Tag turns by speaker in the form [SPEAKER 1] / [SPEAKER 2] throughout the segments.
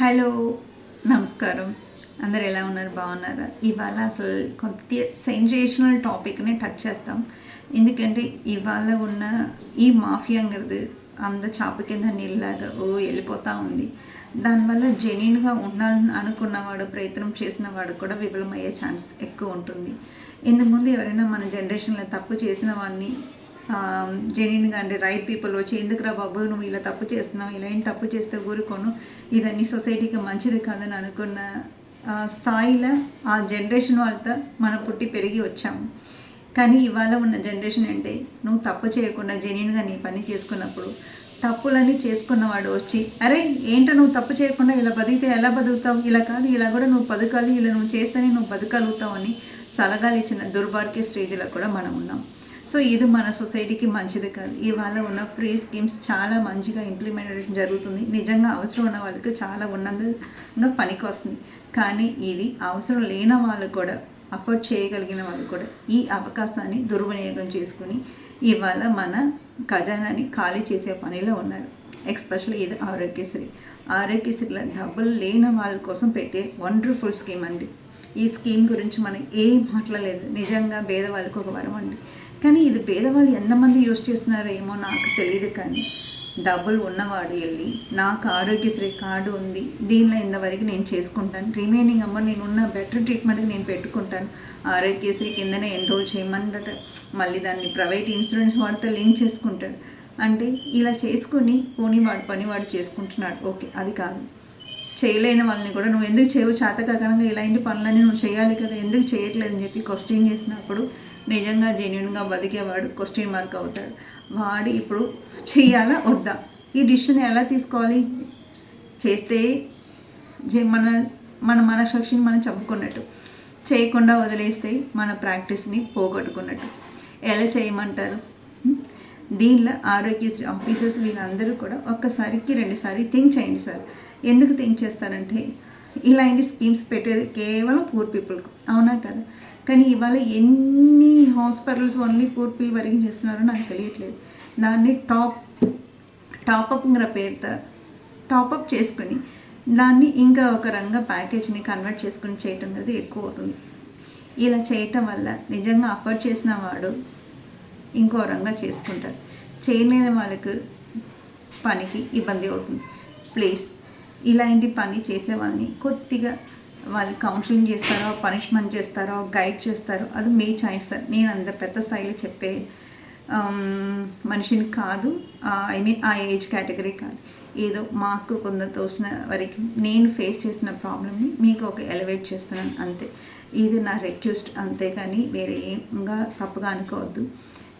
[SPEAKER 1] Hello, నమస్కారం. అందరు ఎలా ఉన్నారు? బాగున్నారా? ఇవాళ అసలు కొద్ది సెన్సేషనల్ టాపిక్ని టచ్ చేస్తాం. ఎందుకంటే ఇవాళ ఉన్న ఈ మాఫియా అనేది అంద చాప కింద నీళ్ళలాగా వెళ్ళిపోతూ ఉంది. దానివల్ల జెన్యున్గా ఉండాలని అనుకున్నవాడు, ప్రయత్నం చేసిన వాడు కూడా విఫలమయ్యే ఛాన్సెస్ ఎక్కువ ఉంటుంది. ఇంతకుముందు ఎవరైనా మన జనరేషన్లో తప్పు చేసిన వాడిని జెన్యున్గా అంటే రైట్ పీపుల్ వచ్చి ఎందుకురా బాబు నువ్వు ఇలా తప్పు చేస్తున్నావు, ఇలా ఏం తప్పు చేస్తే ఊరుకోను, ఇదన్నీ సొసైటీకి మంచిది కాదని అనుకున్న స్థాయిలో ఆ జనరేషన్ వాళ్ళతో మనం పుట్టి పెరిగి వచ్చాము. కానీ ఇవాళ ఉన్న జనరేషన్ అంటే నువ్వు తప్పు చేయకుండా జెన్యున్గా నీ పని చేసుకున్నప్పుడు తప్పులన్నీ చేసుకున్నవాడు వచ్చి అరే ఏంటో నువ్వు తప్పు చేయకుండా ఇలా బతికితే ఎలా బతుకుతావు, ఇలా కాదు ఇలా కూడా నువ్వు బతకాలి, ఇలా నువ్వు చేస్తేనే నువ్వు బతకగలుగుతావు అని సలహాలు ఇచ్చిన దుర్భాగ్య స్టేజ్లో కూడా మనం ఉన్నాం. సో ఇది మన సొసైటీకి మంచిది కాదు. ఇవాళ ఉన్న ఫ్రీ స్కీమ్స్ చాలా మంచిగా ఇంప్లిమెంటేషన్ జరుగుతుంది. నిజంగా అవసరం ఉన్న వాళ్ళకి చాలా ఉన్నందుగా పనికి వస్తుంది. కానీ ఇది అవసరం లేని వాళ్ళు కూడా, అఫోర్డ్ చేయగలిగిన వాళ్ళు కూడా ఈ అవకాశాన్ని దుర్వినియోగం చేసుకుని ఇవాళ మన ఖజానాని ఖాళీ చేసే పనిలో ఉన్నారు. ఎస్పెషల్లీ ఇది ఆరోగ్యశ్రీలో డబ్బులు లేని వాళ్ళ కోసం పెట్టే వండర్ఫుల్ స్కీమ్ అండి. ఈ స్కీమ్ గురించి మనం ఏం మాట్లాడలేదు. నిజంగా పేదవాళ్ళకి ఒక వరం అండి. కానీ ఇది పేదవాళ్ళు ఎంతమంది యూజ్ చేస్తున్నారో ఏమో నాకు తెలియదు. కానీ డబ్బులు ఉన్నవాడు వెళ్ళి నాకు ఆరోగ్యశ్రీ కార్డు ఉంది, దీనిలో ఇంతవరకు నేను చేసుకుంటాను, రిమైనింగ్ అమౌంట్ నేను ఉన్న బెటర్ ట్రీట్మెంట్కి నేను పెట్టుకుంటాను, ఆరోగ్యశ్రీ కిందనే ఎన్రోల్ చేయమంటాడు. మళ్ళీ దాన్ని ప్రైవేట్ ఇన్సూరెన్స్ వాడితో లింక్ చేసుకుంటాడు. అంటే ఇలా చేసుకుని పోనీ వాడు పని వాడు చేసుకుంటున్నాడు. ఓకే, అది కాదు. చేయలేని వాళ్ళని కూడా నువ్వు ఎందుకు చేయవు, చేతకాకనంగా ఇలాంటి పనులన్నీ నువ్వు చేయాలి కదా, ఎందుకు చేయట్లేదని చెప్పి క్వశ్చన్ చేసినప్పుడు నిజంగా జెన్యున్గా బతికేవాడు క్వశ్చన్ మార్క్ అవుతాడు. వాడు ఇప్పుడు చెయ్యాలా వద్దా, ఈ డిసిషన్ ఎలా తీసుకోవాలి? చేస్తే మన మన మనసాక్షిని మనం చంపుకున్నట్టు, చేయకుండా వదిలేస్తే మన ప్రాక్టీస్ని పోగొట్టుకున్నట్టు. ఎలా చేయమంటారు? దీనిలో ఆరోగ్యశ్రీ ఆఫీసర్స్ వీళ్ళందరూ కూడా ఒక్కసారికి రెండుసారి థింక్ చేయండి సార్. ఎందుకు థింక్ చేస్తారంటే ఇలాంటి స్కీమ్స్ పెట్టేది కేవలం పూర్ పీపుల్కి, అవునా కదా? కానీ ఇవాళ ఎన్ని హాస్పిటల్స్ ఓన్లీ పూర్ పీపుల్ వరకు చేస్తున్నారో నాకు తెలియట్లేదు. దాన్ని టాపప్ పేరుతో టాపప్ చేసుకుని దాన్ని ఇంకా ఒక రంగ ప్యాకేజ్ని కన్వర్ట్ చేసుకుని చేయటం అనేది ఎక్కువ అవుతుంది. ఇలా చేయటం వల్ల నిజంగా అఫోర్డ్ చేసిన వాడు ఇంకో రంగా చేసుకుంటారు, చేయలేని వాళ్ళకి పనికి ఇబ్బంది అవుతుంది. ప్లీజ్ ఇలాంటి పని చేసే వాళ్ళని కొద్దిగా వాళ్ళు కౌన్సిలింగ్ చేస్తారో, పనిష్మెంట్ చేస్తారో, గైడ్ చేస్తారో అది మీ చాయిస్ సార్. నేను అంత పెద్ద స్థాయిలో చెప్పే మనిషిని కాదు. ఆ ఏజ్ కేటగిరీ కాదు. ఏదో మాకు కొంత తోసిన వరకు నేను ఫేస్ చేసిన ప్రాబ్లమ్ని మీకు ఒక ఎలివేట్ చేస్తున్నాను అంతే. ఇది నా రిక్వెస్ట్, అంతేకాని వేరే ఏంగా తప్పుగా అనుకోవద్దు.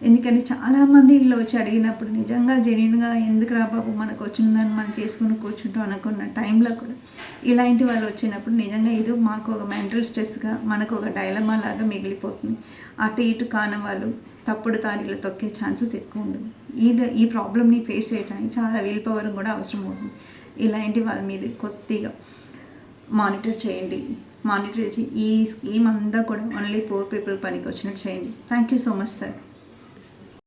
[SPEAKER 1] ఎందుకంటే చాలామంది వీళ్ళు వచ్చి అడిగినప్పుడు నిజంగా జెన్యున్గా ఎందుకు రా బాబు మనకు వచ్చిందని మనం చేసుకుని కూర్చుంటాం అనుకున్న టైంలో కూడా ఇలాంటి వాళ్ళు వచ్చినప్పుడు నిజంగా ఇది మాకు ఒక మెంటల్ స్ట్రెస్గా, మనకు ఒక డైలమా లాగా మిగిలిపోతుంది. అటు ఇటు కాని వాళ్ళు తప్పుడు దారిలో తొక్కే ఛాన్సెస్ ఎక్కువ ఉండదు. ఈ ప్రాబ్లమ్ని ఫేస్ చేయడానికి చాలా విల్ పవర్ కూడా అవసరం అవుతుంది. ఇలాంటి వాళ్ళ మీద కొద్దిగా మానిటర్ చేయండి. మానిటర్ చేసి ఈ స్కీమ్ అంతా కూడా ఓన్లీ పూర్ పీపుల్ పనికి వచ్చినట్టు చేయండి. Thank you so much sir.